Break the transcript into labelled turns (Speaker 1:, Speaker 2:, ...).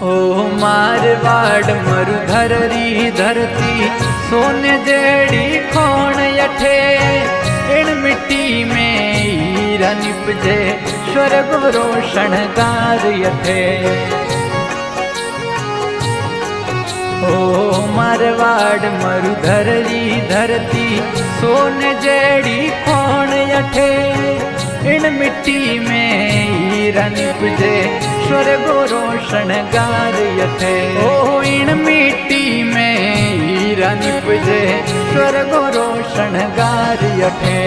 Speaker 1: ओ मारवाड़ मरुधर री धरती सोने जेड़ी खोण यठे इन मिट्टी में हीरा निपजे स्वर्ग रोशन गार यठे। ओ मारवाड़ मरुधर री धरती सोने जेड़ी खोण यठे इन मिट्टी में हीरा निपजे स्वर्ग रोशन गार यठे। ओ इन मिट्टी में हीरा निपजे स्वर्ग रोशन गार यठे।